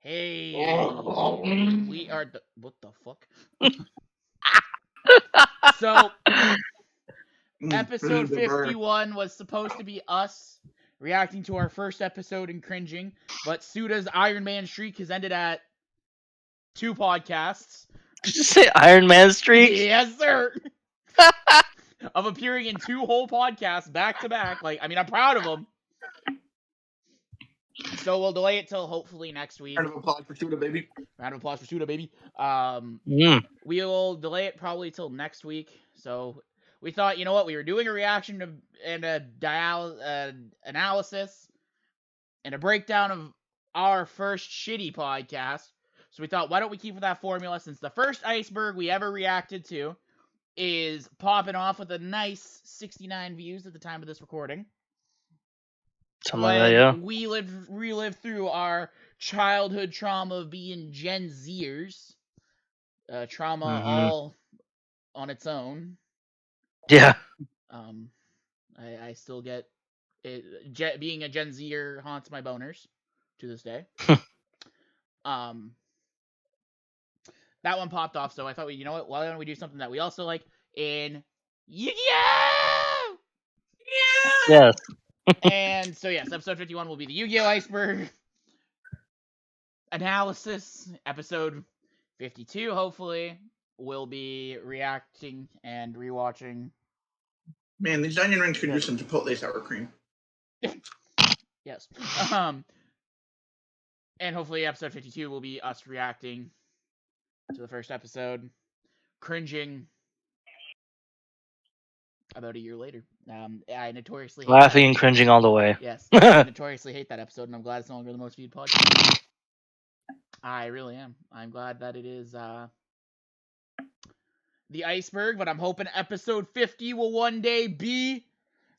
Hey, we are the what the fuck? So, episode 51 was supposed to be us reacting to our first episode and cringing, but Suda's Iron Man streak has ended at 2 podcasts. Did you say Iron Man streak? Yes, sir. Of appearing in 2 whole podcasts back to back. I'm proud of him. So we'll delay it till hopefully next week. Round of applause for Suda, baby. Round of applause for Suda, baby. We will delay it probably till next week. So we thought, you know what, we were doing a reaction to, and a analysis and a breakdown of our first shitty podcast. So we thought, why don't we keep with that formula, since the first Iceberg we ever reacted to is popping off with a nice 69 views at the time of this recording. Something like that, yeah. We relived through our childhood trauma of being Gen Zers. Trauma all on its own. Yeah. I still get it. Being a Gen Zer haunts my boners to this day. That one popped off, so I thought, you know what? Why don't we do something that we also like in Yu-Gi-Oh! Yes. And so yes, episode 51 will be the Yu-Gi-Oh! Iceberg analysis. Episode 52, hopefully, will be reacting and rewatching. Man, these onion rings could use some Chipotle sour cream. Yes. And hopefully episode 52 will be us reacting to the first episode, cringing about a year later. I notoriously hate laughing and cringing all the way. Yes, I notoriously hate that episode, and I'm glad it's no longer the most viewed podcast. I really am. I'm glad that it is the Iceberg, but I'm hoping episode 50 will one day be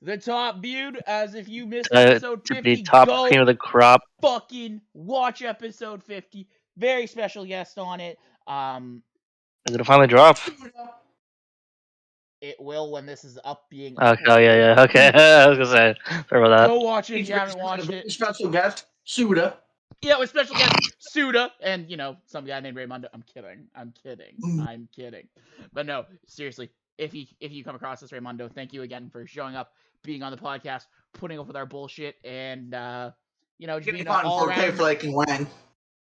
the top viewed. As if you missed episode 50, the top cream of the crop. Fucking watch episode 50. Very special guest on it. Is it finally drop? It will when this is up being. Okay, oh, yeah. Okay, I was gonna say. Sorry about that. Go watch it if you haven't watched it. Special guest, Suda. Yeah, with special guest Suda and, some guy named Raymondo. I'm kidding. But no, seriously, if you come across this, Raymondo, thank you again for showing up, being on the podcast, putting up with our bullshit, and just being an all around for liking Wang.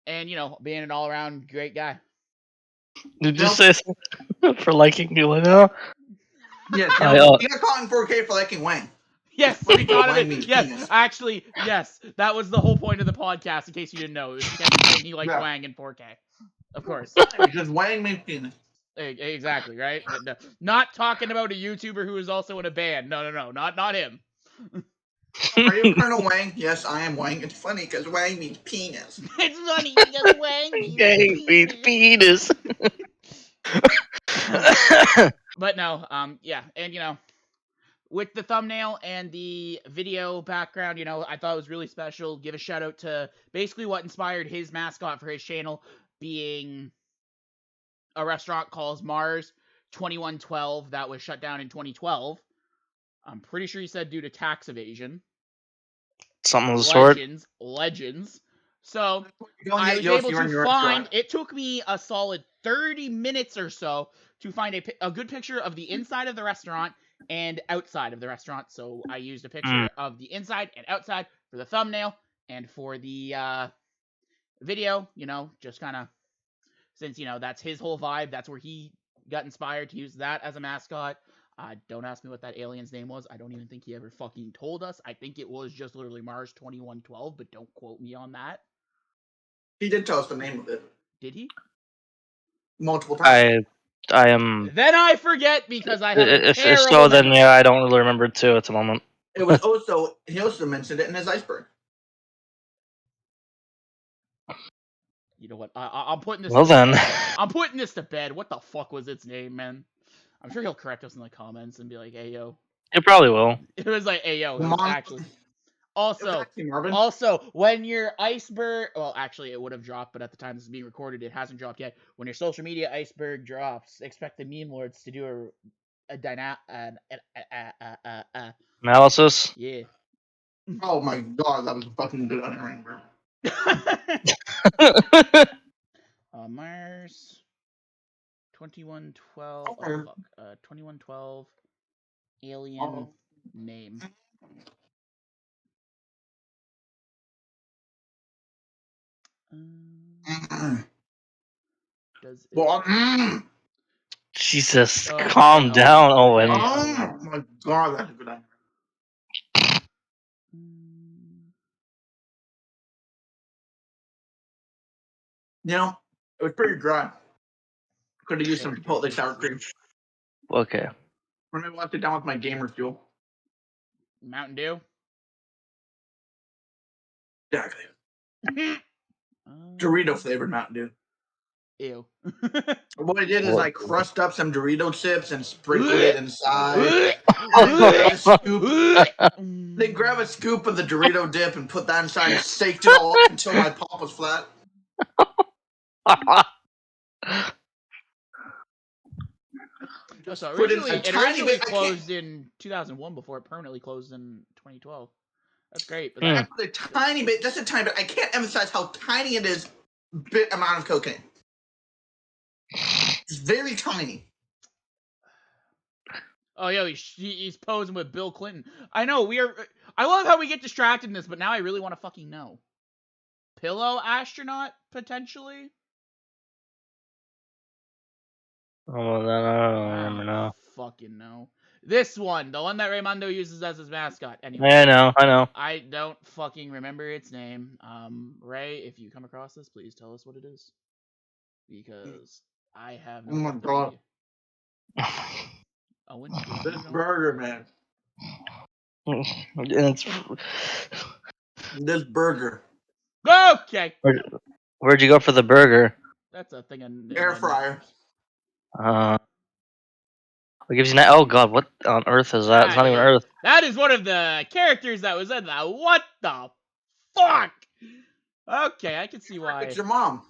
And being an all around great guy. Did you say for liking you now? Yeah, you got caught in 4K for liking Wang. Yes, yes, actually, yes. That was the whole point of the podcast, in case you didn't know. It was because he liked Wang in 4K. Of course. Because Wang made penis. Exactly, right? No, not talking about a YouTuber who is also in a band. No, not him. Are you Colonel Wang? Yes, I am Wang. It's funny because Wang means penis. It's funny because Wang means penis. But no, yeah, and with the thumbnail and the video background, I thought it was really special. Give a shout out to basically what inspired his mascot for his channel, being a restaurant called Mars 2112 that was shut down in 2012. I'm pretty sure he said due to tax evasion. Something of the sort. Legends. So I was able to find. It took me a solid 30 minutes or so to find a good picture of the inside of the restaurant and outside of the restaurant. So I used a picture of the inside and outside for the thumbnail, and for the video, just kind of, since that's his whole vibe, that's where he got inspired to use that as a mascot. Don't ask me what that alien's name was. I don't even think he ever fucking told us. I think it was just literally Mars 2112, but don't quote me on that. He did tell us the name of it. Did he? Multiple times. I am. Then I forget because I have if so, then yeah, I don't really remember it too at the moment. It was also, he also mentioned it in his Iceberg. You know what? I'm putting this. Well then. I'm putting this to bed. What the fuck was its name, man? I'm sure he'll correct us in the comments and be like, "Hey yo." It probably will. It was like, "Hey yo." It was actually. Also, when your Iceberg, well, actually, it would have dropped, but at the time this is being recorded, it hasn't dropped yet. When your social media Iceberg drops, expect the Memelords to do analysis. Yeah. Oh my god, that was fucking good on ring, bro. Mars 2112. Oh Okay. fuck. 2112 alien name. Does it? Well, Jesus, Okay, calm down, Owen. okay. oh my god, that's a good idea. You know, it was pretty dry. Could have used some Chipotle sour cream. Okay. Or maybe left it down with my gamer fuel. Mountain Dew. Exactly. Dorito flavored Mountain Dew. Ew. What I did is I crushed up some Dorito chips and sprinkled it inside. They grab a scoop of the Dorito dip and put that inside and shaked it all up until my pop was flat. So it originally closed in 2001 before it permanently closed in 2012. That's great. But That's a tiny bit, just a tiny bit. I can't emphasize how tiny it is. Bit amount of cocaine. It's very tiny. Oh, yo, he's posing with Bill Clinton. I know, I love how we get distracted in this, but now I really want to fucking know. Pillow astronaut, potentially? Oh, I don't know. Fucking no. This one, the one that Raymundo uses as his mascot. Anyway. I know. I don't fucking remember its name. Ray, if you come across this, please tell us what it is. Because I have no idea. Owen, this burger, man. It's... This burger. Okay. Where'd you go for the burger? That's a thing in air fryer. What gives you that? Oh god, what on earth is that? It's not even Earth. That is one of the characters that was in that. What the fuck? Okay, I can see why. It's your mom.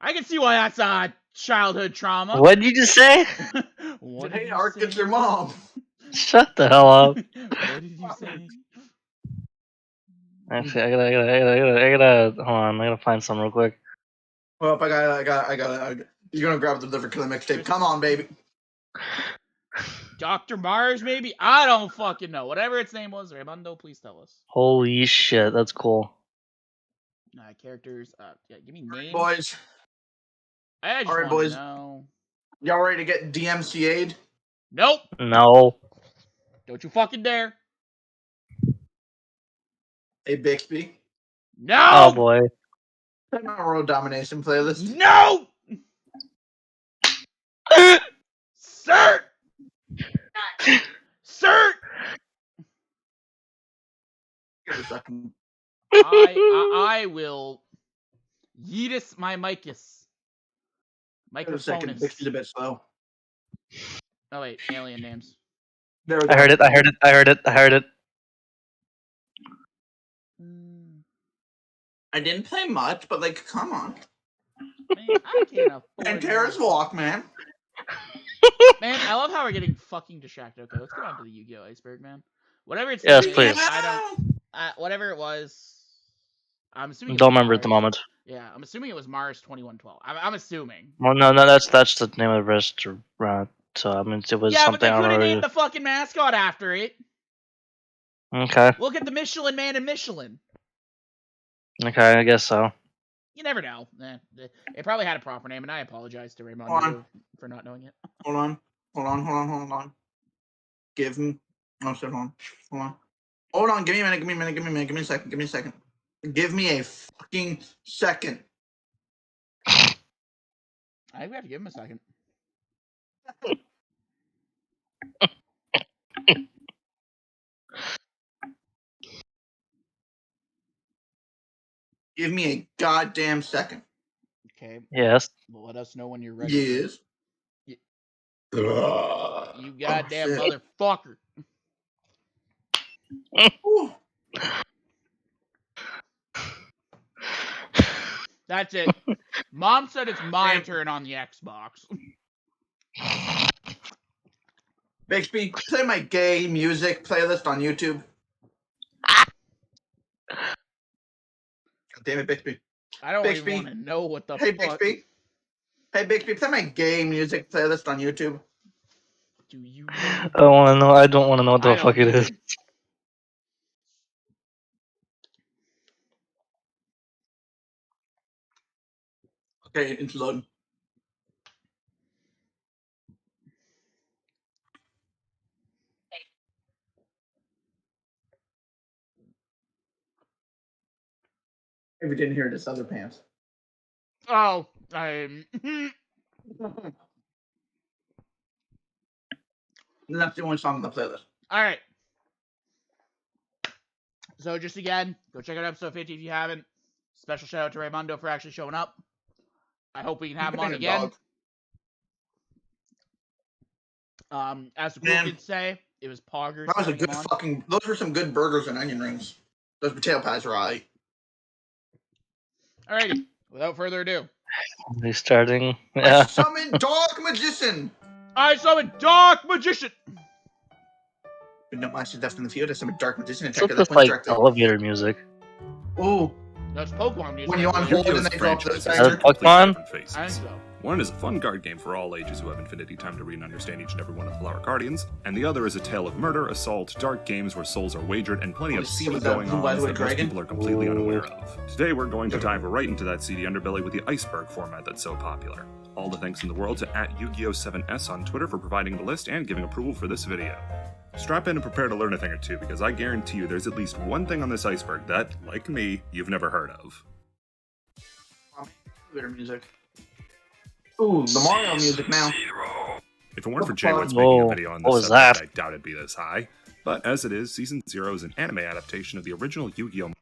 I can see why that's a childhood trauma. What did you just say? What hey, Art, it's your mom. Shut the hell up. What did you say? Actually, I gotta hold on. I gotta find some real quick. Well, I got. You're gonna grab the Liver Killer mixtape. Come on, baby. Dr. Mars, maybe? I don't fucking know. Whatever its name was, Raymundo, please tell us. Holy shit, that's cool. Characters. Yeah, give me names. Boys. I just want to know. Y'all ready to get DMCA'd? Nope. No. Don't you fucking dare. Hey, Bixby. No. Oh boy. Play my World Domination playlist. No. Sir. Sir. Give it a second. I will yeetus my micus. Give it a second. Bixby's a bit slow. Oh wait, alien names. There we go. I heard it. I didn't play much, but like, come on. Man, I can't afford And Terrace Walk, man. Man, I love how we're getting fucking distracted. Okay, let's get on to the Yu-Gi-Oh! Iceberg, man. Whatever it's yes, name please. is, I don't. Whatever it was, I'm assuming. Don't remember at the moment. Yeah, I'm assuming it was Mars 2112. I'm assuming. Well, no, that's the name of the restaurant. So I mean, it was yeah, something. Yeah, but they couldn't name the fucking mascot after it. Okay. Look at the Michelin Man in Michelin. Okay, I guess so. You never know. It probably had a proper name, and I apologize to Raymond for not knowing it. Hold on. Give me. Oh, shit, hold on. Hold on, give me a minute. Give me a second. Give me a fucking second. I think we have to give him a second. Give me a goddamn second. Okay. Yes. Well, let us know when you're ready. Yes. You goddamn motherfucker. That's it. Mom said it's my turn on the Xbox. Bixby, play my gay music playlist on YouTube. God damn it, Bixby. I don't Bixby. even want to know what the Hey, fuck. Bixby. Hey, Bixby, play my gay music playlist on YouTube. Do you? I don't want to know. I don't want to know what the fuck it is. Okay, it's loading. If you didn't hear this other pants. Oh, I'm. That's the only song on the playlist. All right. So just again, go check out episode 50 if you haven't. Special shout out to Raymundo for actually showing up. I hope we can have him on again. As the cool kids say, it was poggers. That was a good fucking. Those were some good burgers and onion rings. Those potato pies were alright. Alrighty. Without further ado. Restarting. Yeah. I summon Dark Magician. I summon Dark Magician. No, I should definitely feel this. I'm a Dark Magician. It's just like elevator music. Oh. That's Pokemon music. When you on hold and they drop the That's Pokemon? I think so. One is a fun card game for all ages who have infinity time to read and understand each and every one of the Flower Guardians, and the other is a tale of murder, assault, dark games where souls are wagered, and plenty of seedy going on that most people are completely unaware of. Today we're going to dive right into that seedy underbelly with the Iceberg format that's so popular. All the thanks in the world to @Yu-Gi-Oh7S on Twitter for providing the list and giving approval for this video. Strap in and prepare to learn a thing or two, because I guarantee you there's at least one thing on this iceberg that, like me, you've never heard of. Music. Ooh, the Mario music now. If it weren't for Jaywood's making a video on this subject, I doubt it'd be this high. But as it is, Season 0 is an anime adaptation of the original Yu-Gi-Oh!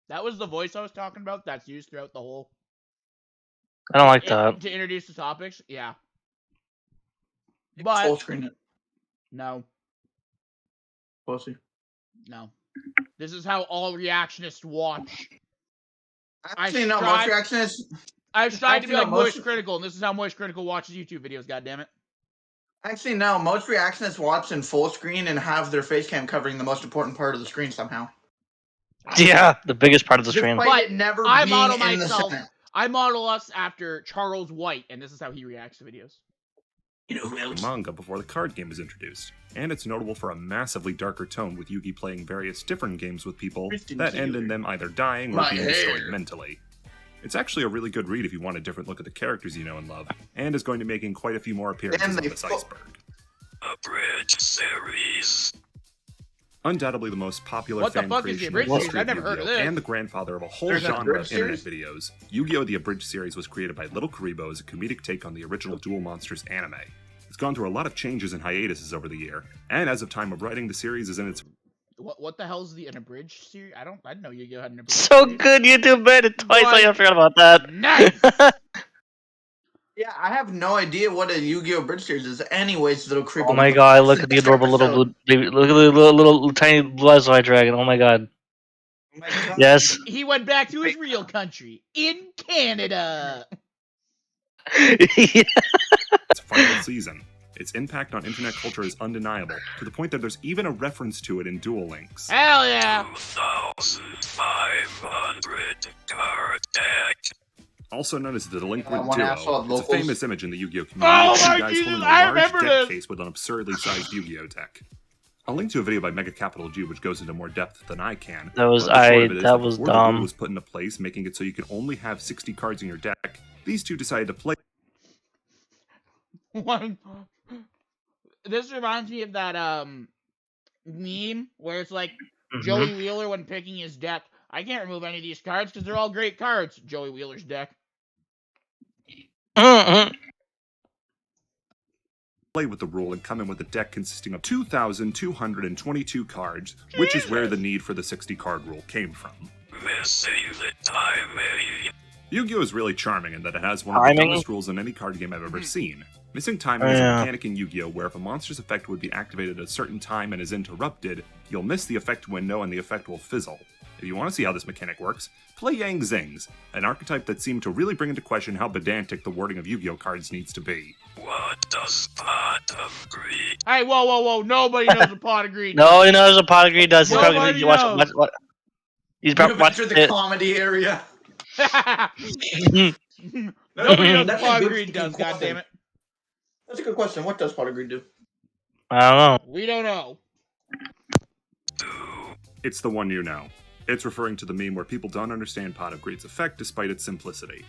That was the voice I was talking about that's used throughout the whole... I don't like that. To introduce the topics, yeah. But... Full screen it. No. Pussy. No. This is how all reactionists watch. Actually, no, most reactionists... I've tried to be like Moist Critical, and this is how Moist Critical watches YouTube videos, goddammit. Actually, no, most reactionists watch in full screen and have their face cam covering the most important part of the screen somehow. Yeah, the biggest part of the screen. But never I model myself. I model us after Charles White, and this is how he reacts to videos. You know who else? Manga before the card game was introduced, and it's notable for a massively darker tone with Yugi playing various different games with people that end in them either dying or being destroyed mentally. It's actually a really good read if you want a different look at the characters you know and love, and is going to be making quite a few more appearances on this iceberg. Abridged series. Undoubtedly the most popular fan creation in the history of Yu-Gi-Oh! And the grandfather of a whole genre of internet videos, Yu-Gi-Oh! The Abridged series was created by Little Karibo as a comedic take on the original Duel Monsters anime. It's gone through a lot of changes and hiatuses over the year, and as of time of writing, the series is in its... What the hell is an abridged series? I didn't know Yu-Gi-Oh! Had an abridged series. So good, YouTube made it twice, I forgot about that. Nice! Yeah, I have no idea what a Yu-Gi-Oh! Bridge series is. Anyways, Little Creepo. Oh my god, look at the adorable little blue baby. Look at the little tiny blue eyes white dragon. Oh my god. Oh my god. Yes. He went back to his real country, in Canada. Yeah. Its final season. Its impact on internet culture is undeniable, to the point that there's even a reference to it in Duel Links. Hell yeah! 2,500 card deck. Also known as the Delinquent Duo, it's a famous image in the Yu-Gi-Oh! community Oh of my guys Jesus, holding a I large remember deck this! case with an absurdly sized Yu-Gi-Oh! deck. I'll link to a video by Mega Capital G which goes into more depth than I can. That was that was dumb. The rule was put into place, making it so you can only have 60 cards in your deck. These two decided to play. This reminds me of that meme where it's like Joey Wheeler when picking his deck. I can't remove any of these cards because they're all great cards. Joey Wheeler's deck. Play with the rule and come in with a deck consisting of 2,222 cards, which is where the need for the 60 card rule came from. Yu-Gi-Oh! Is really charming in that it has one of the dumbest rules in any card game I've ever seen. Missing timing is a mechanic in Yu-Gi-Oh! Where if a monster's effect would be activated at a certain time and is interrupted, you'll miss the effect window and the effect will fizzle. If you want to see how this mechanic works, play Yang Zings, an archetype that seemed to really bring into question how pedantic the wording of Yu-Gi-Oh! Cards needs to be. What does pot of greed? Hey, whoa! Nobody knows what pot of greed. No, he knows what pot of greed does. Nobody knows. Watch. He's probably You've entered watched the it. comedy area. Nobody knows what That's a pot of good greed does, fucking question. goddammit. That's a good question. What does pot of greed do? I don't know. We don't know. It's the one you know. It's referring to the meme where people don't understand pot of greed's effect despite its simplicity.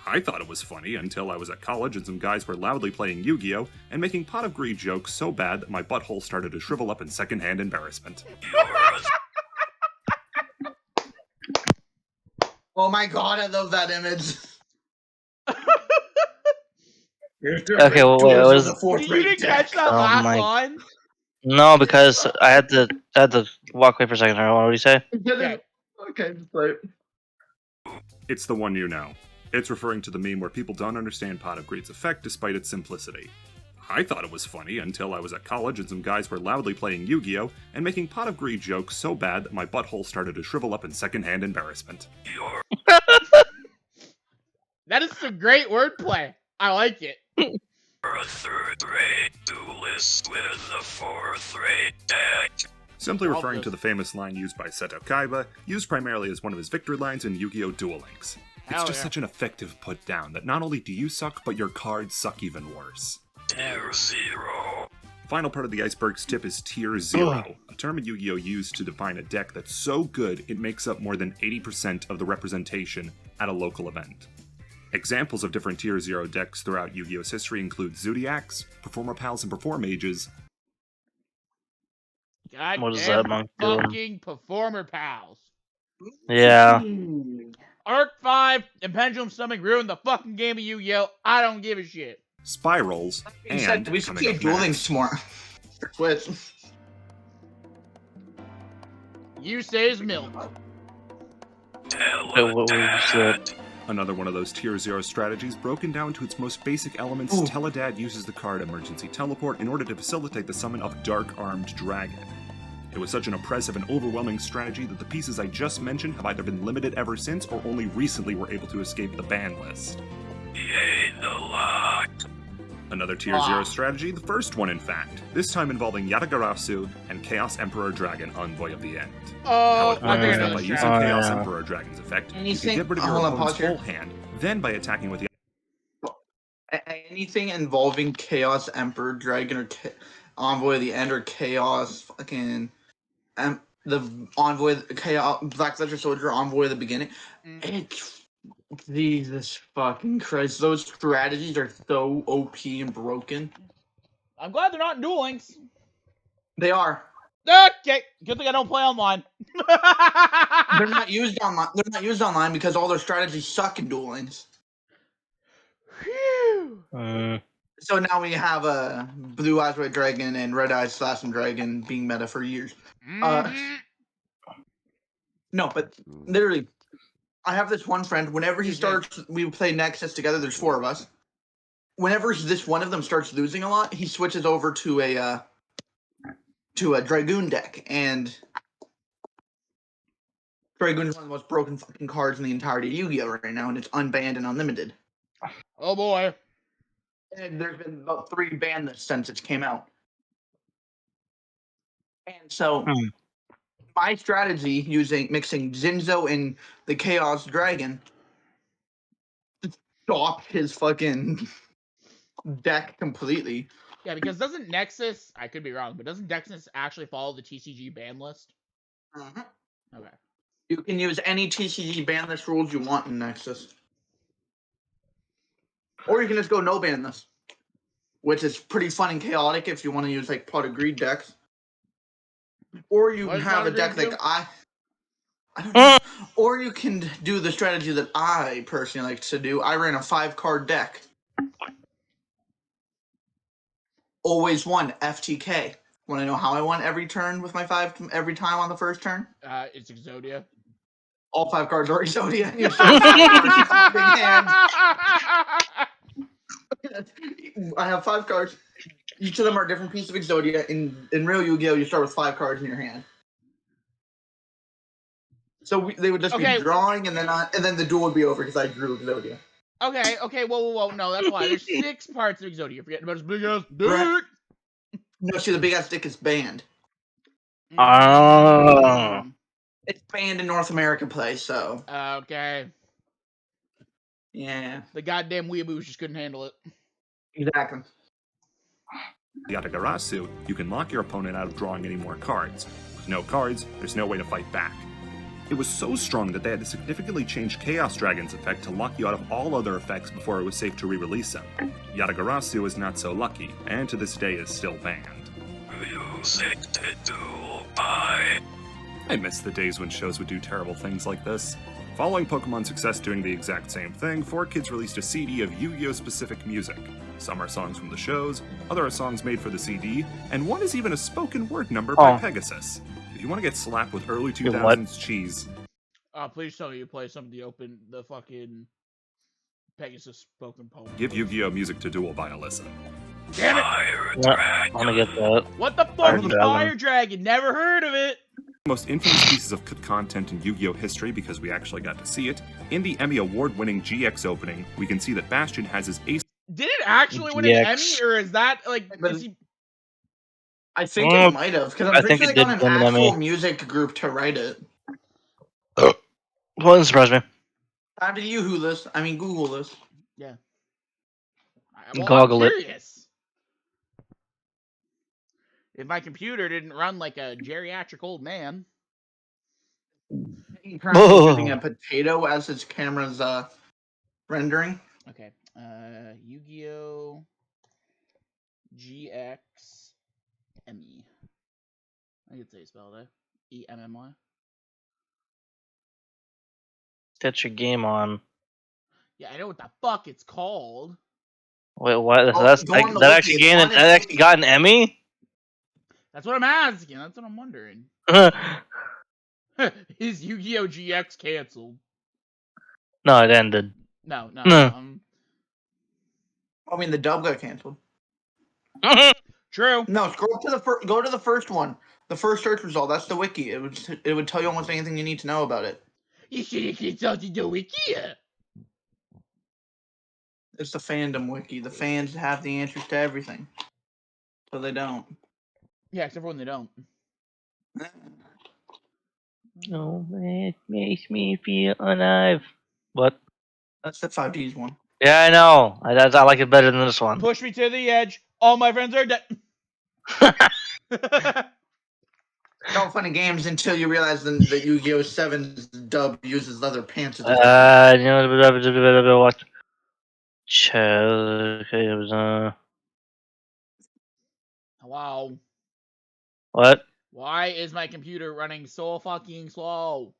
I thought it was funny until I was at college and some guys were loudly playing Yu-Gi-Oh! And making pot of greed jokes so bad that my butthole started to shrivel up in secondhand embarrassment. Oh my god, I love that image. Okay, well, wait, what is? You didn't catch that last line? No, because I had to walk away for a second. What do you say? Okay, just play it. It's the one you know. It's referring to the meme where people don't understand pot of greed's effect despite its simplicity. I thought it was funny until I was at college and some guys were loudly playing Yu-Gi-Oh! And making pot of greed jokes so bad that my butthole started to shrivel up in secondhand embarrassment. That is some great wordplay. I like it. You're a third-rate duelist with a fourth-rate deck. Simply referring to the famous line used by Seto Kaiba, used primarily as one of his victory lines in Yu-Gi-Oh! Duel Links. It's just such an effective put down that not only do you suck, but your cards suck even worse. Tier 0. Final part of the Iceberg's tip is Tier 0, a term in Yu-Gi-Oh! Used to define a deck that's so good it makes up more than 80% of the representation at a local event. Examples of different Tier 0 decks throughout Yu-Gi-Oh's history include Zodiacs, Performer Pals, and Perform Mages. What is that, monk doing? Fucking Performer Pals. Yeah. Arc 5 and Pendulum Stomach ruined the fucking game of Yu-Gi-Oh! I don't give a shit. Spirals, and we should coming play up Duel next, Links more. Switch. You say is milk. What was that? Another one of those Tier 0 strategies broken down to its most basic elements, Teledad uses the card Emergency Teleport in order to facilitate the summon of Dark Armed Dragon. It was such an oppressive and overwhelming strategy that the pieces I just mentioned have either been limited ever since or only recently were able to escape the ban list. Yay, the lock. Another Tier 0 strategy, the first one in fact, this time involving Yatagarasu and Chaos Emperor Dragon, Envoy of the End. Oh, How it works is that by using Chaos yeah. Emperor Dragon's effect, you Anything- can get rid of your hold on, opponent's pause here. full hand, then by attacking with the Anything involving Chaos Emperor Dragon or Envoy of the End or Chaos fucking the Envoy Chaos Black Ledger Soldier Envoy of the Beginning. It's Jesus fucking Christ! Those strategies are so OP and broken. I'm glad they're not in Duel Links. They are. Okay, good thing I don't play online. They're not used online. They're not used online because all their strategies suck in Duel Links. Phew. So now we have a Blue Eyes White Dragon and Red Eyes Slash Dragon being meta for years. No, but literally, I have this one friend. Whenever he starts, we play Nexus together. There's 4 of us. Whenever this one of them starts losing a lot, he switches over to a Dragoon deck, and Dragoon is one of the most broken fucking cards in the entirety of Yu-Gi-Oh right now, and it's unbanned and unlimited. Oh boy. And there's been about 3 ban lists since it came out. And so, my strategy mixing Zinzo and the Chaos Dragon stopped his fucking deck completely. Yeah, because doesn't Nexus, I could be wrong, but doesn't Nexus actually follow the TCG ban list? Okay. You can use any TCG ban list rules you want in Nexus. Or you can just go no ban list, which is pretty fun and chaotic if you want to use like Pot of Greed decks. Or you can have a deck like I don't know. Or you can do the strategy that I personally like to do. I ran a 5-card deck. Always won FTK. Want to know how I won every turn with my 5 every time on the first turn? It's Exodia. All 5 cards are Exodia. You show 5 cards in your big hand. I have 5 cards. Each of them are a different piece of Exodia. In real Yu-Gi-Oh, you start with 5 cards in your hand. So they would just be drawing, and then the duel would be over because I drew Exodia. Okay, whoa, no, that's why. There's 6 parts of Exodia. You're forgetting about his big ass dick. Right. No, see, the big ass dick is banned. It's banned in North America play, so. Okay. Yeah. The goddamn weeaboos just couldn't handle it. Exactly. Yatagarasu, you can lock your opponent out of drawing any more cards. With no cards, there's no way to fight back. It was so strong that they had to significantly change Chaos Dragon's effect to lock you out of all other effects before it was safe to re-release them. Yatagarasu is not so lucky, and to this day is still banned. I miss the days when shows would do terrible things like this. Following Pokemon's success doing the exact same thing, 4Kids released a CD of Yu-Gi-Oh! Specific music. Some are songs from the shows, other are songs made for the CD, and one is even a spoken word number by Pegasus. If you want to get slapped with early 2000s cheese... Please tell me you play some of the fucking Pegasus spoken poem. Give Yu-Gi-Oh! Music to Duel by Alyssa. Damn it! I want to get that. What the fuck is Fire Dragon? Never heard of it! Most infamous pieces of content in Yu-Gi-Oh! History because we actually got to see it. In the Emmy Award-winning GX opening, we can see that Bastion has his ace... Did it actually win an Emmy, or is that, like... I think it might have, because I'm pretty sure they got an actual music group to write it. Wouldn't surprise me. Time to you, this. I mean, Google this. Yeah. Goggle it. If my computer didn't run like a geriatric old man. He's currently using a potato as his camera's rendering. Okay. Yu-Gi-Oh! GX Emmy. I could say spell it. E-M-M-Y. Get your game on. Yeah, I know what the fuck it's called. Wait, what? That actually got an Emmy? That's what I'm asking. That's what I'm wondering. Is Yu-Gi-Oh! GX canceled? No, it ended. No. I mean, the dub got canceled. True. No, scroll up to go to the first one. The first search result. That's the wiki. It would tell you almost anything you need to know about it. You should have consulted the wiki. It's the fandom wiki. The fans have the answers to everything. So they don't. Yeah, except for when they don't. No, it makes me feel alive. What? That's the 5Ds one. Yeah, I know. I like it better than this one. Push me to the edge. All my friends are dead. No fun in games until you realize that Yu-Gi-Oh! 7's dub uses leather pants. You know what? Okay, it was Wow. What? Why is my computer running so fucking slow?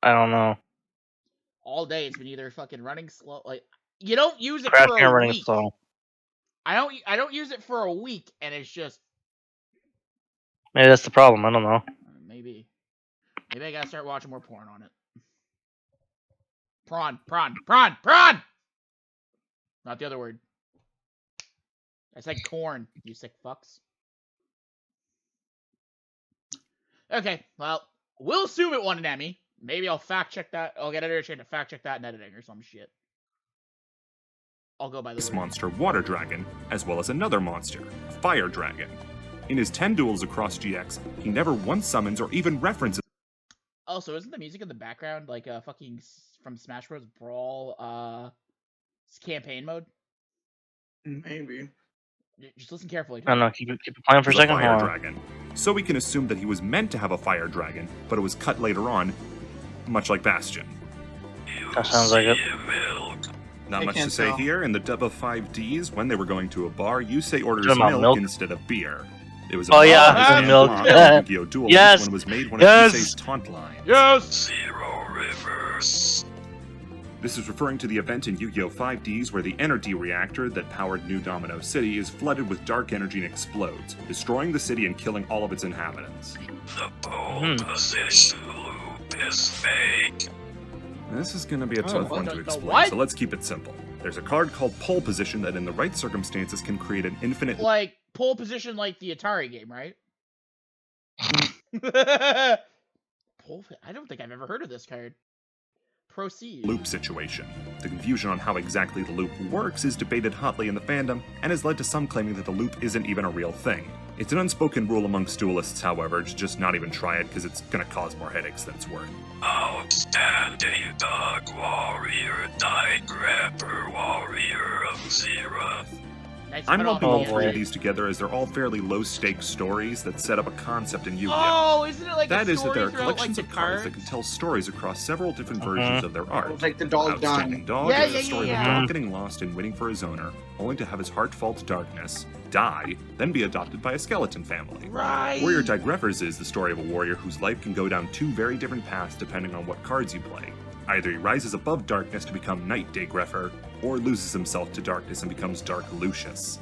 I don't know. All day it's been either fucking running slow, like you don't use it for a week. Slow. I don't use it for a week, and it's just. Maybe that's the problem. I don't know. Maybe I gotta start watching more porn on it. Prawn. Not the other word. I said corn, you sick fucks. Okay, well, we'll assume it won an Emmy. Maybe I'll fact check that. I'll get editor to fact check that in editing or some shit. I'll go by this monster Water Dragon, as well as another monster, Fire Dragon. In his 10 duels across GX, he never once summons or even references. Also, isn't the music in the background like fucking from Smash Bros. Brawl campaign mode? Maybe. Just listen carefully. I don't know. Keep it playing for a second. Fire Dragon. So we can assume that he was meant to have a Fire Dragon, but it was cut later on, much like Bastion. That sounds like it. Not much to say here. In the dub of 5Ds, when they were going to a bar, Yusei orders milk instead of beer. It was a milk. Yu-Gi-Oh! Duel when it was made one of Yusei's taunt lines. Yes! Zero reverse. This is referring to the event in Yu-Gi-Oh! 5Ds where the energy reactor that powered New Domino City is flooded with dark energy and explodes, destroying the city and killing all of its inhabitants. The pole position loop is fake. This is going to be a tough one to explain, so let's keep it simple. There's a card called Pole Position that in the right circumstances can create an infinite... Like, pole position like the Atari game, right? I don't think I've ever heard of this card. Proceed. Loop situation. The confusion on how exactly the loop works is debated hotly in the fandom, and has led to some claiming that the loop isn't even a real thing. It's an unspoken rule amongst duelists, however, to just not even try it because it's gonna cause more headaches than it's worth. Outstanding Dog Warrior Digrapper Warrior of Zero. Nice, I'm but lumping all all three boy. of these together as they're all fairly low-stakes stories that set up a concept in Yu-Gi-Oh! Oh, isn't it like That a is that story there are throughout, collections like, of the cards cards? that can tell stories across several different versions of their art. Like the dog Outstanding dying. Dog Yeah, is yeah, the story yeah, of a yeah. dog getting lost and waiting for his owner, only to have his heart fall to darkness, die, then be adopted by a skeleton family. Right. Warrior Digreffers is the story of a warrior whose life can go down two very different paths depending on what cards you play. Either he rises above darkness to become Night Digreffer, or loses himself to darkness and becomes Dark Lucius.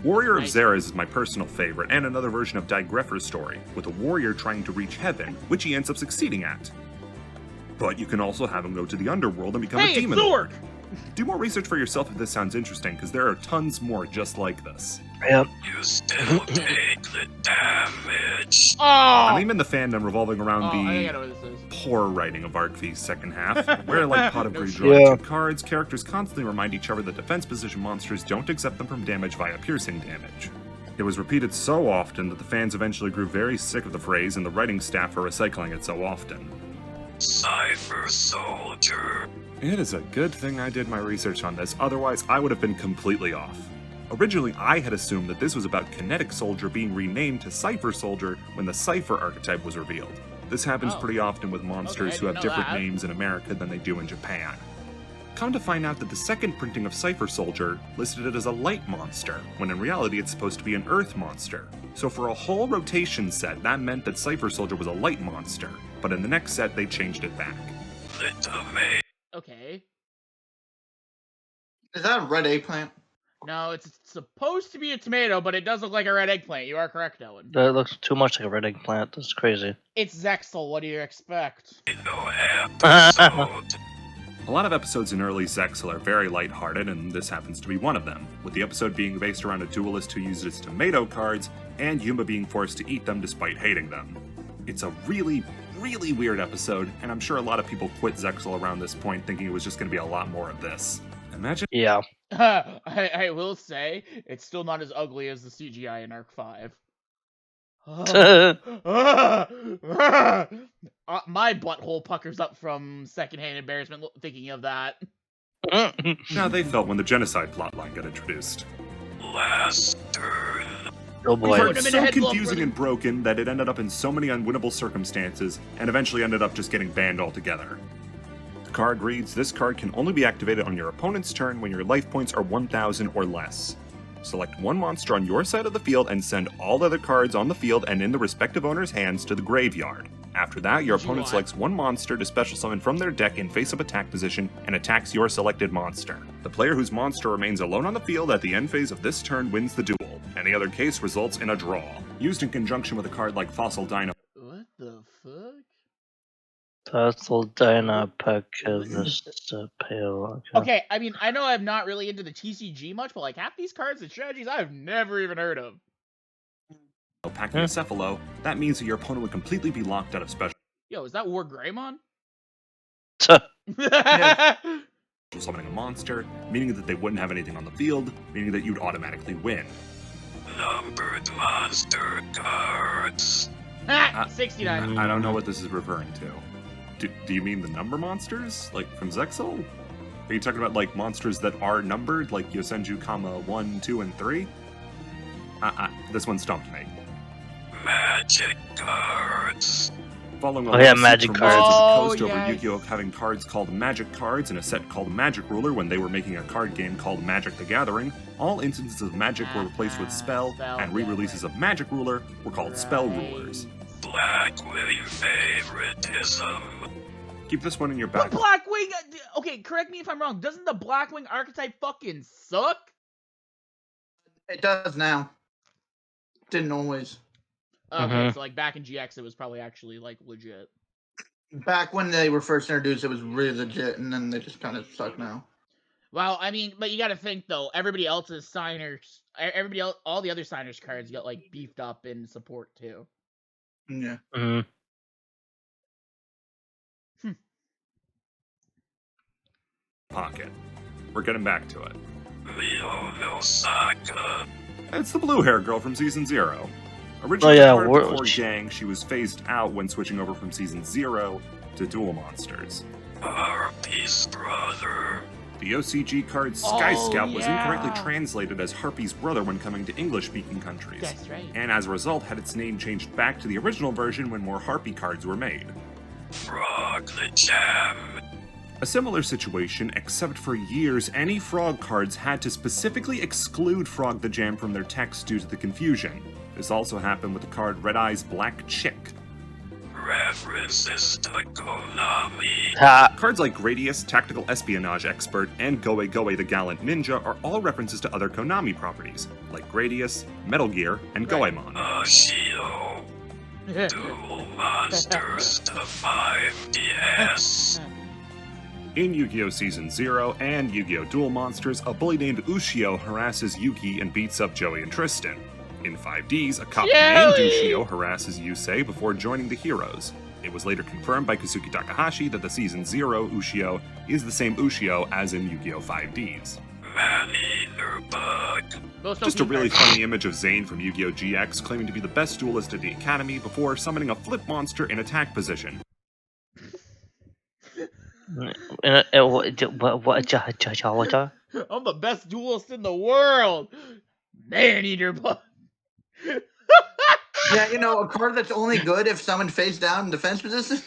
Warrior of Nice. Xerath is my personal favorite, and another version of Digreffer's story, with a warrior trying to reach heaven, which he ends up succeeding at. But you can also have him go to the underworld and become Hey, a demon it's lord. Zork! Do more research for yourself if this sounds interesting, because there are tons more just like this. Yep. You still take the damage. Oh! I'm even the fandom revolving around I think I the know what this is. poor writing of Arcv's second half, where, like Pot of No Greed shit. drawing Yeah. two cards, characters constantly remind each other that defense position monsters don't accept them from damage via piercing damage. It was repeated so often that the fans eventually grew very sick of the phrase, and the writing staff are recycling it so often. Cypher Soldier. It is a good thing I did my research on this, otherwise I would have been completely off. Originally, I had assumed that this was about Kinetic Soldier being renamed to Cypher Soldier when the Cypher archetype was revealed. This happens Oh. pretty often with Okay, I monsters who didn't have know different that. names in America than they do in Japan. Come to find out that the second printing of Cypher Soldier listed it as a light monster, when in reality it's supposed to be an earth monster. So for a whole rotation set, that meant that Cypher Soldier was a light monster, but in the next set they changed it back. Little May. Okay. Is that a red eggplant? No, it's supposed to be a tomato, but it does look like a red eggplant. You are correct, Owen. That looks too much like a red eggplant. That's crazy. It's Zexal. What do you expect? No episode. A lot of episodes in early Zexal are very lighthearted, and this happens to be one of them, with the episode being based around a duelist who uses tomato cards, and Yuma being forced to eat them despite hating them. It's a really, really weird episode, and I'm sure a lot of people quit Zexal around this point thinking it was just going to be a lot more of this. Imagine Yeah. I will say, it's still not as ugly as the CGI in Arc 5. My butthole puckers up from secondhand embarrassment thinking of that. how they felt when the genocide plotline got introduced. Last turn. Oh The boy. card Put him was in so a head glove, confusing brother. and broken that it ended up in so many unwinnable circumstances, and eventually ended up just getting banned altogether. The card reads, this card can only be activated on your opponent's turn when your life points are 1,000 or less. Select one monster on your side of the field and send all other cards on the field and in the respective owner's hands to the graveyard. After that, your opponent selects one monster to special summon from their deck in face-up attack position and attacks your selected monster. The player whose monster remains alone on the field at the end phase of this turn wins the duel. Any other case results in a draw. Used in conjunction with a card like Fossil Dino. What the fuck? Turtle Dynapack of the Pale. Okay, I mean, I know I'm not really into the TCG much, but like half these cards and strategies I've never even heard of. Pachycephalo, that means that your opponent would completely be locked out of special Yo, is that War Greymon? summoning a monster, meaning that they wouldn't have anything on the field, meaning that you'd automatically win. Numbered monster cards. Ha! 69. I don't know what this is referring to. Do you mean the number monsters? Like from Zexal? Are you talking about like monsters that are numbered, like Yosenju, 1, 2, and 3? This one stumped me. Magic cards. Following a Oh, yeah, lawsuit magic from cards. Wizards of the Oh, Coast over yes. Yu-Gi-Oh! Having cards called Magic Cards and a set called Magic Ruler when they were making a card game called Magic the Gathering, all instances of Magic were replaced with Spell, Spell, and yeah, re-releases right. of Magic Ruler were called Spell Right. Rulers. Blackwing favoritism. Keep this one in your But back. Blackwing, okay, correct me if I'm wrong. Doesn't the Blackwing archetype fucking suck? It does now. Didn't always. Okay, Mhm. so like back in GX, it was probably actually like legit. Back when they were first introduced, it was really legit, and then they just kind of suck now. Well, I mean, but you got to think though. Everybody else's signers, everybody else, all the other signers' cards got like beefed up in support too. Yeah. Mhm. Pocket. We're getting back to it. Leono Saga. It's the blue hair girl from Season 0. Originally part of the core gang, she was phased out when switching over from Season 0 to Duel Monsters. Harpy's brother. The OCG card Sky Scout was incorrectly translated as Harpy's brother when coming to English-speaking countries. That's right. And as a result, had its name changed back to the original version when more Harpy cards were made. Frog the Jam. A similar situation, except for years, any Frog cards had to specifically exclude Frog the Jam from their text due to the confusion. This also happened with the card Red Eye's Black Chick. References to Konami. Cards like Gradius, Tactical Espionage Expert, and Goe Goe the Gallant Ninja are all references to other Konami properties, like Gradius, Metal Gear, and Goemon. Ashido. Duel Monsters to 5DS. In Yu-Gi-Oh! Season 0 and Yu-Gi-Oh! Duel Monsters, a bully named Ushio harasses Yugi and beats up Joey and Tristan. In 5Ds, a cop named Ushio harasses Yusei before joining the heroes. It was later confirmed by Kazuki Takahashi that the Season 0 Ushio is the same Ushio as in Yu-Gi-Oh! 5Ds. Just a really funny image of Zane from Yu-Gi-Oh! GX claiming to be the best duelist at the Academy before summoning a flip monster in attack position. What? I'm the best duelist in the world. Man-eater blood. Yeah, you know, a card that's only good if someone face down in defense position.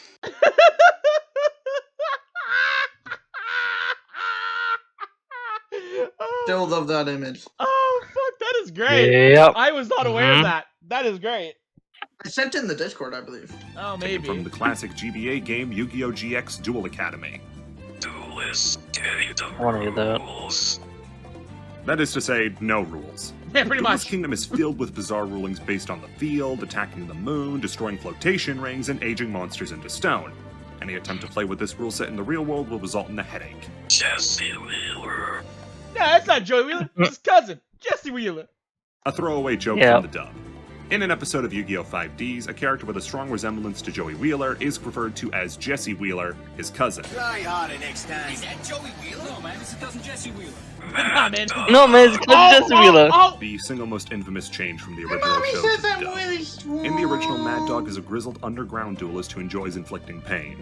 Still love that image. Oh, fuck, that is great. Yep. I was not aware of that. That is great. I sent it in the Discord, I believe. Oh, Taken maybe. from the classic GBA game Yu-Gi-Oh! GX Duel Academy. Duelist getting the I wanna read that. rules. That is to say, no rules. Yeah, pretty Duelist much. Kingdom is filled with bizarre rulings based on the field, attacking the moon, destroying flotation rings, and aging monsters into stone. Any attempt to play with this rule set in the real world will result in a headache. Jesse Wheeler. No, that's not Joey Wheeler. It's his cousin, Jesse Wheeler. A throwaway joke Yeah. from the dub. In an episode of Yu-Gi-Oh! 5Ds, a character with a strong resemblance to Joey Wheeler is referred to as Jesse Wheeler, his cousin. Try harder next time. Is that Joey Wheeler? No, man, this is cousin Jesse Wheeler. Nah, man. No, man, it's Jesse Wheeler. The single most infamous change from the original show to the dub. In the original, Mad Dog is a grizzled underground duelist who enjoys inflicting pain.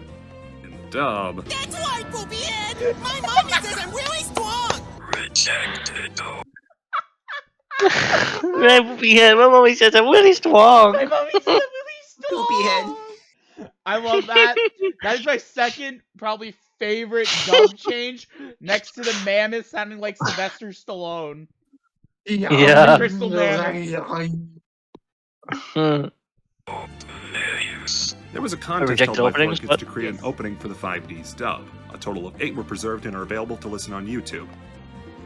In the dub, That's right, Poopy Head! My mommy says I'm really strong! Rejected. My mommy says I'm really strong. My mommy said really strong. Poopy head. I love that. That is my second, probably favorite dub change, next to the mammoth sounding like Sylvester Stallone. Yeah. Crystal Mammoth. there was a contest rejected held by openings, Flunkets but- to create an opening for the 5Ds dub. A total of 8 were preserved and are available to listen on YouTube.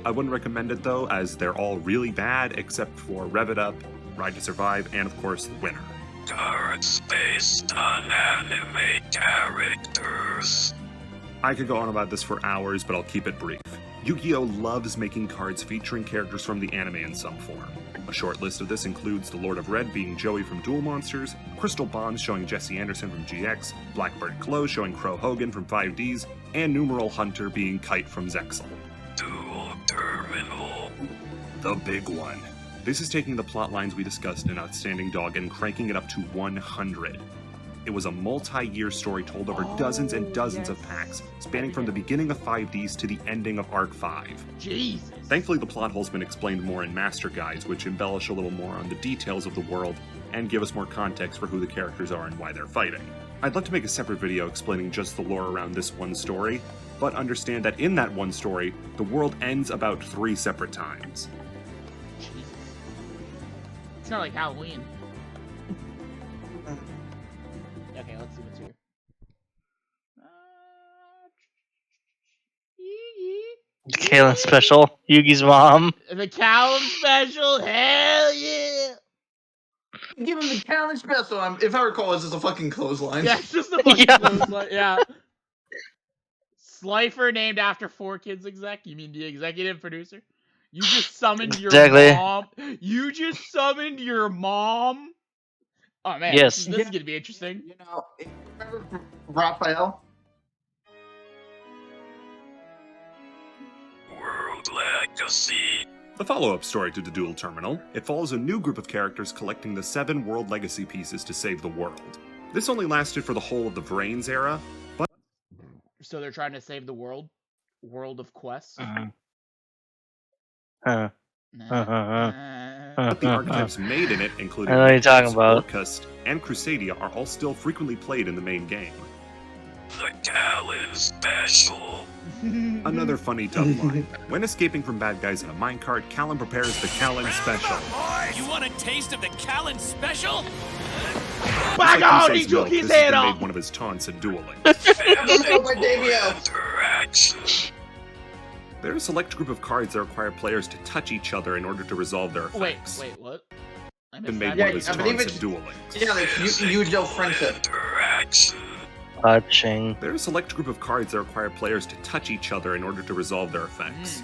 I wouldn't recommend it though, as they're all really bad except for Rev It Up, Ride to Survive, and of course, Winner. Cards based on anime characters. I could go on about this for hours, but I'll keep it brief. Yu-Gi-Oh! Loves making cards featuring characters from the anime in some form. A short list of this includes the Lord of Red being Joey from Duel Monsters, Crystal Bonds showing Jesse Anderson from GX, Blackbird Glow showing Crow Hogan from 5Ds, and Numeral Hunter being Kite from Zexal. Dual Terminal. The big one. This is taking the plot lines we discussed in Outstanding Dog and cranking it up to 100. It was a multi-year story told over dozens and dozens of packs, spanning from the beginning of 5Ds to the ending of Arc 5. Jesus. Thankfully, the plot hole's been explained more in Master Guides, which embellish a little more on the details of the world and give us more context for who the characters are and why they're fighting. I'd love to make a separate video explaining just the lore around this one story, but understand that in that one story, the world ends about 3 separate times. Jesus. It's not like Halloween. Okay, let's see what's here. Kalen special. Yugi's mom. The Callum special, hell yeah! Give him the challenge special. If I recall, this is a fucking clothesline. Yeah, it's just a fucking Yeah. clothesline, yeah. Slifer named after 4Kids exec? You mean the executive producer? You just summoned your Exactly. mom? You just summoned your mom? Oh man, Yes. this is gonna be interesting. You know, remember Raphael? World Legacy. The follow-up story to the Duel Terminal, it follows a new group of characters collecting the 7 World Legacy pieces to save the world. This only lasted for the whole of the Vrains era, but... So they're trying to save the world? World of Quest? Huh. But the archetypes made in it, including I know what you're talking Memelords, about. Orcust, and Crusadia, are all still frequently played in the main game. The Callan Special. Another funny dub line. When escaping from bad guys in a minecart, Callan prepares the Callan Special. You want a taste of the Callan Special? By God, he took his head made off! one of his taunts in dueling. There are a select group of cards that require players to touch each other in order to resolve their effects. Wait, what? I Been missed made that. one of his I believe taunts it's- in dueling. Yeah, like Yu-Gi-Oh! Friendship. Touching. There are a select group of cards that require players to touch each other in order to resolve their effects.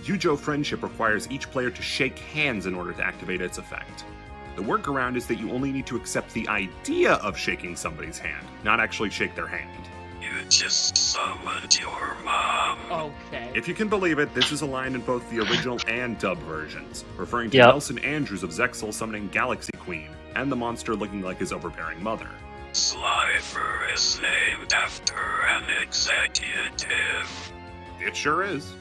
Yu-Gi-Oh! Friendship requires each player to shake hands in order to activate its effect. The workaround is that you only need to accept the idea of shaking somebody's hand, not actually shake their hand. You just summoned your mom. Okay. If you can believe it, this is a line in both the original and dub versions, referring to Yep. Nelson Andrews of Zexal summoning Galaxy Queen, and the monster looking like his overbearing mother. Slifer is named after an executive. It sure is.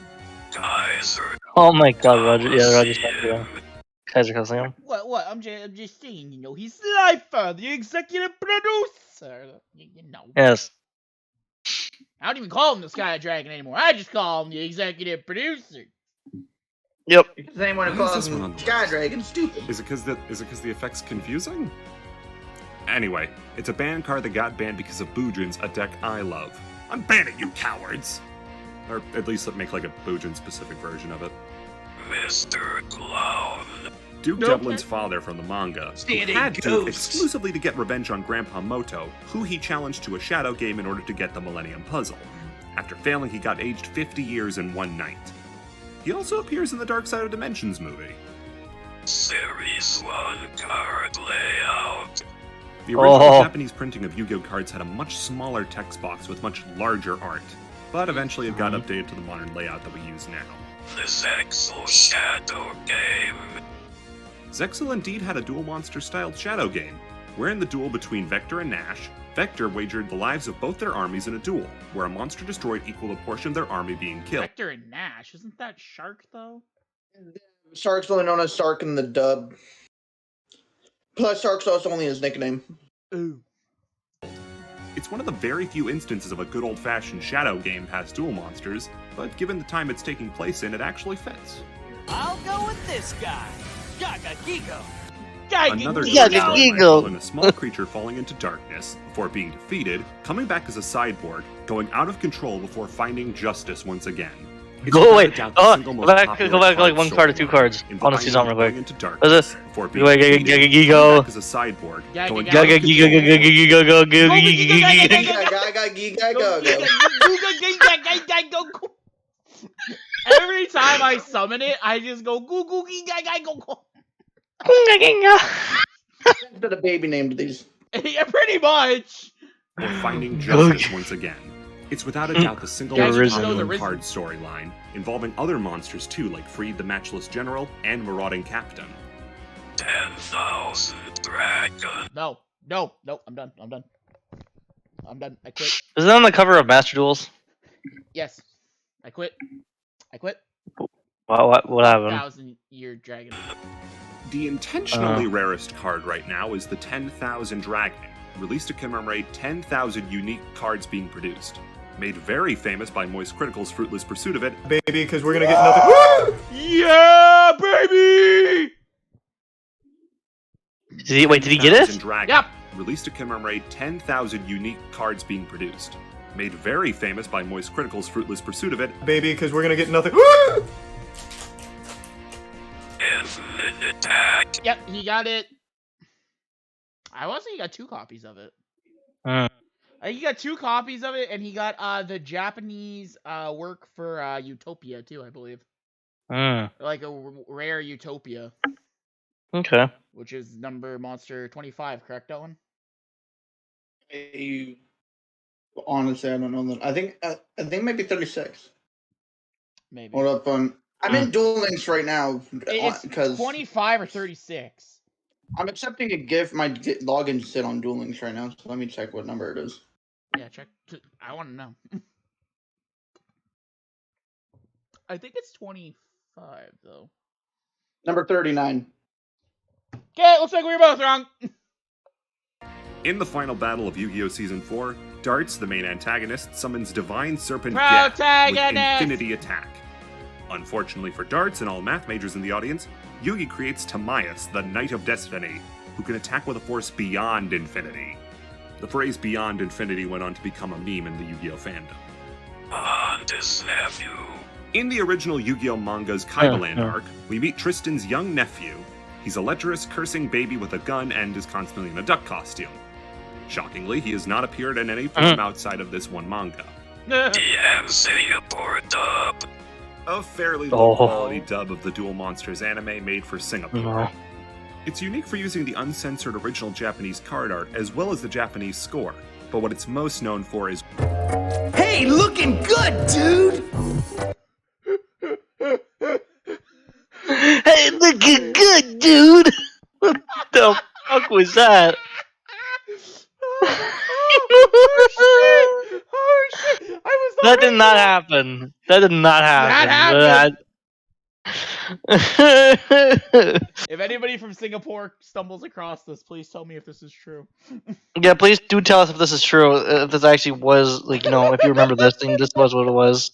Kaiser. Oh my God, Roger. Yeah, Roger's not doing. Kaiser Coliseum. What? I'm just saying, he's Slifer, the executive producer. You know. Yes. I don't even call him the Sky Dragon anymore. I just call him the executive producer. Yep. Because anyone who Why is calls this one him on the Sky list? Dragon stupid. Is it because the effect's confusing? Anyway, it's a ban card that got banned because of Boojins, a deck I love. I'm banning you, cowards! Or at least make like a Boojin-specific version of it. Mr. Clown. Duke Nope. Devlin's father from the manga, who Standing had Duke ghosts. exclusively to get revenge on Grandpa Moto, who he challenged to a shadow game in order to get the Millennium Puzzle. After failing, he got aged 50 years in one night. He also appears in the Dark Side of Dimensions movie. Series 1 card layout. The original Oh. Japanese printing of Yu-Gi-Oh! Cards had a much smaller text box with much larger art, but eventually it got updated to the modern layout that we use now. The Zexal Shadow Game. Zexal indeed had a dual monster-styled shadow game, wherein the duel between Vector and Nash, Vector wagered the lives of both their armies in a duel, where a monster destroyed equal a portion of their army being killed. Vector and Nash, isn't that Shark though? Shark's only known as Shark in the dub. Plus, Shark's also only his nickname. Ooh. It's one of the very few instances of a good old-fashioned shadow game past dual monsters, but given the time it's taking place in, it actually fits. I'll go with this guy. Gaga Gigo. Another Yeah, Dark Side Eagle. rifle and a small creature falling into darkness before being defeated, coming back as a sideboard, going out of control before finding justice once again. It's Go without away. a doubt the Oh, single go most back popular like one card or two storyline, cards. I want to see something real going quick. into darkness before being Wait, defeated, coming Gigo. back as a sideboard, Gaga, going Gaga, out of Gaga, control giga, giga, giga, go, go, giga, giga, Go. Every time I summon it, I just go goo goo gee gaga go. Put a baby name to these. Yeah, pretty much. or finding justice once again. It's without a doubt the single Yeah, most Arisen. popular Arisen. card storyline, involving other monsters too, like Freed the Matchless General and Marauding Captain. 10,000 Dragon. No, I'm done. I quit. Is that on the cover of Master Duels? Yes, I quit. What happened? 1,000-year dragon. The intentionally rarest card right now is the 10,000 Dragon, released to commemorate 10,000 unique cards being produced. Made very famous by Moist Critical's fruitless pursuit of it, Baby, because we're gonna get nothing. Yeah, baby. Wait, did he get 10,000 it? Dragon, Yep. released to commemorate 10,000 unique cards being produced. Made very famous by Moist Critical's fruitless pursuit of it, Baby, because we're gonna get nothing. Infinite Attack. Yep, he got it. I want to say he got 2 copies of it. Hmm. He got 2 copies of it, and he got the Japanese work for Utopia too, I believe. Like a rare Utopia, Okay. which is number monster 25, correct, that one? Honestly, I don't know that. I think maybe 36. Maybe. Hold up on. I'm in Duel Links right now It's because 25 or 36. I'm accepting a gift. My login sit on Duel Links right now, so let me check what number it is. Yeah, check. I want to know. I think it's 25 though. Number 39. Okay, looks like we were both wrong. In the final battle of Yu-Gi-Oh! Season 4, Darts, the main antagonist, summons Divine Serpent Death with Infinity Attack. Unfortunately for Darts and all math majors in the audience, Yugi creates Timaeus, the Knight of Destiny, who can attack with a force beyond infinity. The phrase beyond infinity went on to become a meme in the Yu-Gi-Oh! Fandom. On his nephew. In the original Yu-Gi-Oh! Manga's Kaibaland arc, we meet Tristan's young nephew. He's a lecherous, cursing baby with a gun and is constantly in a duck costume. Shockingly, he has not appeared in any form outside of this one manga. DM Singapore dub. A fairly low-quality dub of the Duel Monsters anime made for Singapore. It's unique for using the uncensored original Japanese card art as well as the Japanese score, but what it's most known for is... Hey, looking good, dude! Hey, looking good, dude! What the fuck was that? Oh shit! I was That did not happen. That did not happen. That happened! If anybody from Singapore stumbles across this, please tell me if this is true. Yeah, please do tell us if this is true. If this actually was, like, you know, if you remember this thing, this was what it was.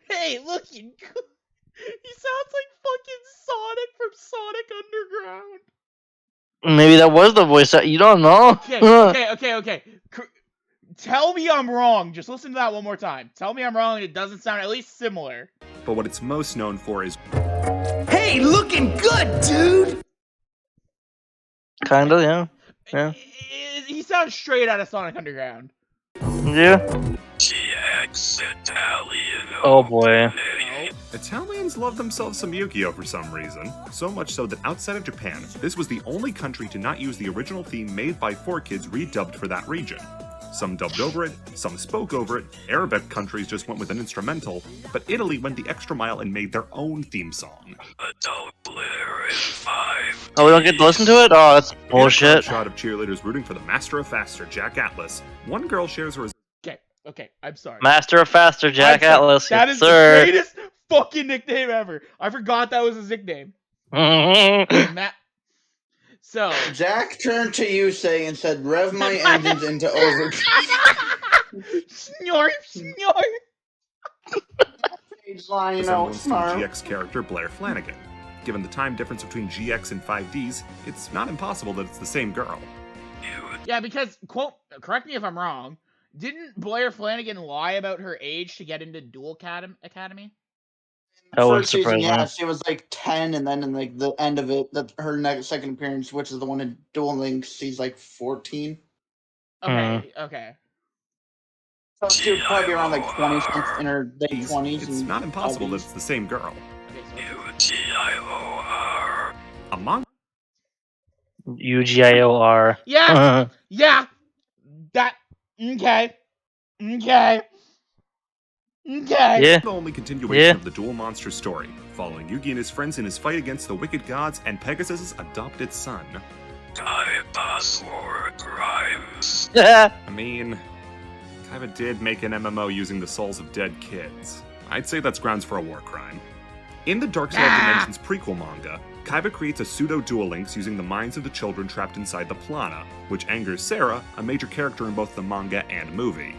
Hey, looking good. He sounds like fucking Sonic from Sonic Underground. Maybe that was the voice. You don't know. Okay. Tell me I'm wrong. Just listen to that one more time. Tell me I'm wrong and it doesn't sound at least similar. But what it's most known for is... Hey, looking good, dude! Kinda, yeah. Yeah. He sounds straight out of Sonic Underground. Yeah. GX Italian. Oh boy. Italians love themselves some Yu-Gi-Oh! For some reason, so much so that outside of Japan, this was the only country to not use the original theme made by 4Kids redubbed for that region. Some dubbed over it, some spoke over it, Arabic countries just went with an instrumental, but Italy went the extra mile and made their own theme song. Adult Blair in 5. Oh, we don't get to listen to it? Oh, that's bullshit. In a shot of cheerleaders rooting for the Master of Faster, Jack Atlas, one girl shares her... Okay, I'm sorry. Master of Faster, Jack Atlas. That yes, is sir. the greatest fucking nickname ever. I forgot that was his nickname. So Jack turned to you, and said, "Rev my engines into overdrive." Snort. Resemblance to GX character Blair Flanagan. Given the time difference between GX and 5Ds, it's not impossible that it's the same girl. Yeah, because, correct me if I'm wrong, didn't Blair Flanagan lie about her age to get into Duel Academy? That wouldn't First season, surprise yeah, me. she was like 10, and then in like the end of it, her next second appearance, which is the one in Duel Links, she's like 14. Okay. So she would probably be around like 20 in her late 20s. It's not impossible that it's the same girl. UGIOR. Among UGIOR. Yeah. That. Okay. Yeah. the only continuation of the Duel Monster story, following Yugi and his friends in his fight against the wicked gods and Pegasus' adopted son. Kaiba's war crimes. I mean, Kaiba did make an MMO using the souls of dead kids. I'd say that's grounds for a war crime. In the Dark Side Dimensions prequel manga, Kaiba creates a pseudo-Duel Links using the minds of the children trapped inside the Plana, which angers Sarah, a major character in both the manga and movie.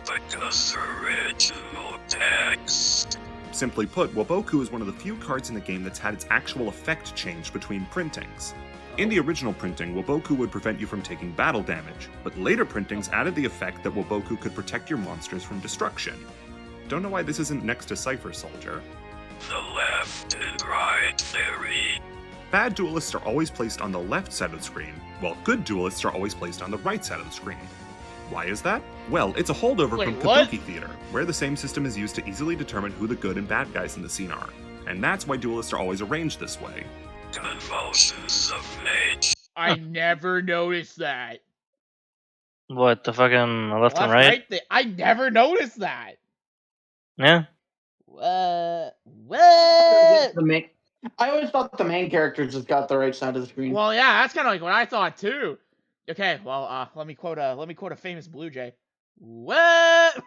Because original text. Simply put, Waboku is one of the few cards in the game that's had its actual effect changed between printings. In the original printing, Waboku would prevent you from taking battle damage, but later printings added the effect that Waboku could protect your monsters from destruction. Don't know why this isn't next to Cypher Soldier. The left and right theory. Bad duelists are always placed on the left side of the screen, while good duelists are always placed on the right side of the screen. Why is that? Well, it's a holdover from Kabuki Theater, where the same system is used to easily determine who the good and bad guys in the scene are. And that's why duelists are always arranged this way. Convulsions of nature. I never noticed that. What, the fucking left and right? I never noticed that. Yeah. What? I always thought the main characters just got the right side of the screen. Well, yeah, that's kind of like what I thought too. Okay, well, let me quote a famous Blue Jay. What?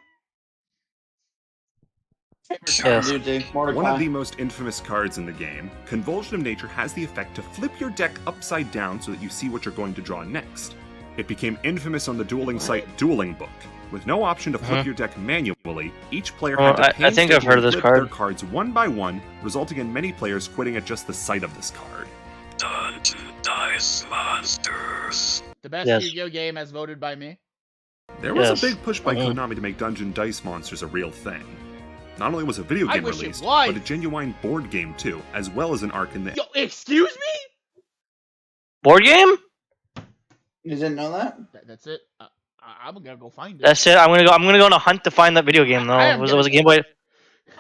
Yes. One of the most infamous cards in the game, Convulsion of Nature has the effect to flip your deck upside down so that you see what you're going to draw next. It became infamous on the dueling site Dueling Book. With no option to flip your deck manually, each player had to I think I've heard of this flip card. their cards one by one, resulting in many players quitting at just the sight of this card. Dice Monsters. The best Yu-Gi-Oh game as voted by me. There was a big push by Konami to make Dungeon Dice Monsters a real thing. Not only was a video game released, but a genuine board game too, as well as an arc in the... Yo, excuse me? Board game? You didn't know that? That's it. I'm gonna go find it. That's it. I'm gonna go on a hunt to find that video game though. Was it Game Boy?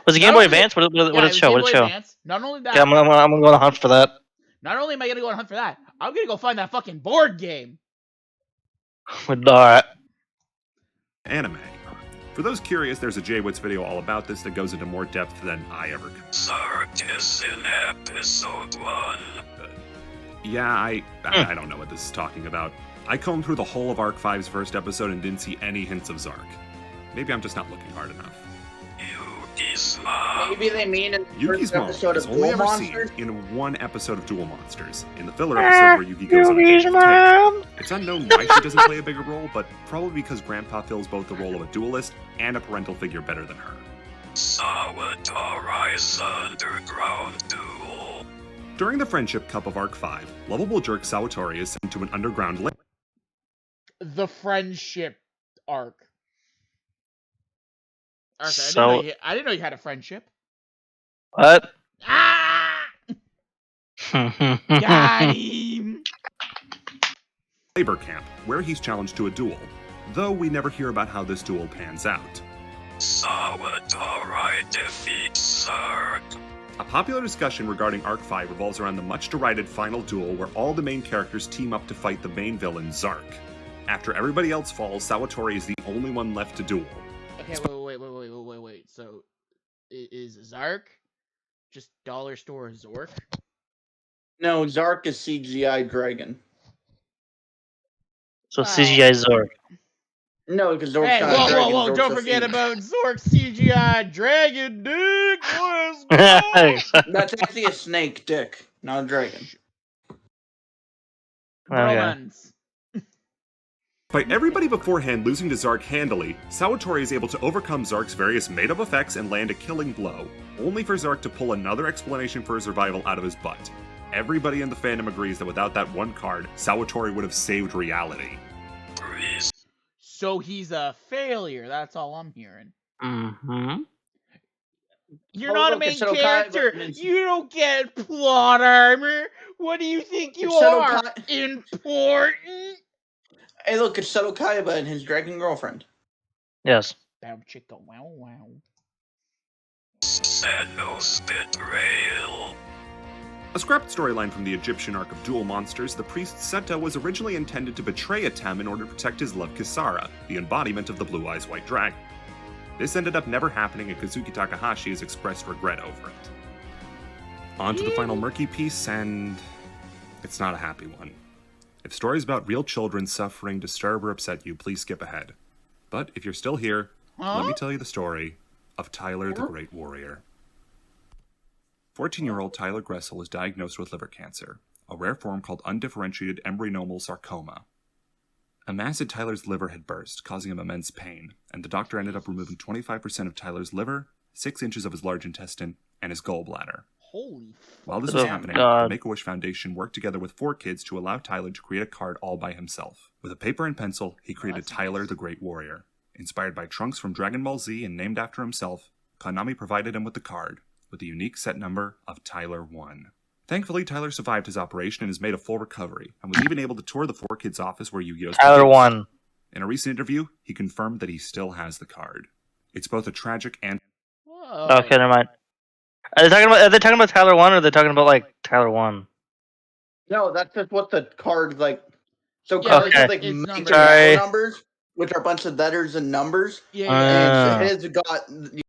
Was it Game Boy Advance? What did it show? What did it show? Not only that. Yeah, I'm gonna go on a hunt for that. Not only am I gonna go on a hunt for that, I'm gonna go find that fucking board game. Alright. Anime. For those curious, there's a Jay Witz video all about this that goes into more depth than I ever could. Sarkis in episode 1. Yeah, I don't know what this is talking about. I combed through the whole of Arc 5's first episode and didn't see any hints of Zark. Maybe I'm just not looking hard enough. Yugi's mom. Maybe they mean in the Yugi's first mom episode is of only Duel ever Monsters? seen in one episode of Duel Monsters, in the filler episode where Yugi goes on a date with Tank. It's unknown why she doesn't play a bigger role, but probably because Grandpa fills both the role of a duelist and a parental figure better than her. Sawatori's Underground Duel. During the Friendship Cup of Arc 5, lovable jerk Sawatori is sent to an underground lake. The Friendship arc. Okay, So, I didn't know you had a friendship. What? Ah! Got him! Labor camp, where he's challenged to a duel, though we never hear about how this duel pans out. Sawatori defeats Zark. A popular discussion regarding Arc 5 revolves around the much-derided final duel where all the main characters team up to fight the main villain, Zark. After everybody else falls, Sawatori is the only one left to duel. Okay, wait. So, is Zark just dollar store Zork? No, Zark is CGI Dragon. So CGI Zork. No, because Zork's Hey, not a dragon. whoa! Zork's Don't a forget fiend. about Zork CGI Dragon, dude! Let's go! That's actually a snake, Dick, not a dragon. Romans. Despite everybody beforehand losing to Zark handily, Sawatori is able to overcome Zark's various made-up effects and land a killing blow, only for Zark to pull another explanation for his survival out of his butt. Everybody in the fandom agrees that without that one card, Sawatori would have saved reality. So he's a failure, that's all I'm hearing. Mm-hmm. You're not a main character! You don't get plot armor! What do you think you are? Important? Hey, look, it's Seto Kaiba and his dragon girlfriend. Yes. Damn chicka, wow. Senos betrayal. A scrapped storyline from the Egyptian arc of Duel Monsters, the priest Seto was originally intended to betray Atem in order to protect his love Kisara, the embodiment of the Blue Eyes White Dragon. This ended up never happening, and Kazuki Takahashi has expressed regret over it. On to the final murky piece, and it's not a happy one. If stories about real children suffering disturb or upset you, please skip ahead. But if you're still here, let me tell you the story of Tyler the Great Warrior. 14-year-old Tyler Gressel was diagnosed with liver cancer, a rare form called undifferentiated embryonal sarcoma. A mass in Tyler's liver had burst, causing him immense pain, and the doctor ended up removing 25% of Tyler's liver, 6 inches of his large intestine, and his gallbladder. Holy While this was happening, the Make-A-Wish Foundation worked together with 4 kids to allow Tyler to create a card all by himself. With a paper and pencil, he created Tyler the Great Warrior. Inspired by Trunks from Dragon Ball Z and named after himself, Konami provided him with the card, with the unique set number of Tyler 1. Thankfully, Tyler survived his operation and has made a full recovery, and was even able to tour the 4 kids' office where Yu-Gi-Oh's Tyler produced. 1. In a recent interview, he confirmed that he still has the card. It's both a tragic and... Whoa. Okay, never mind. Are they talking about Tyler 1 or are they talking about like Tyler 1? No, that's just what the card like. So Yeah, cards have it's like numbers. international numbers, which are a bunch of letters and numbers. Yeah. And his got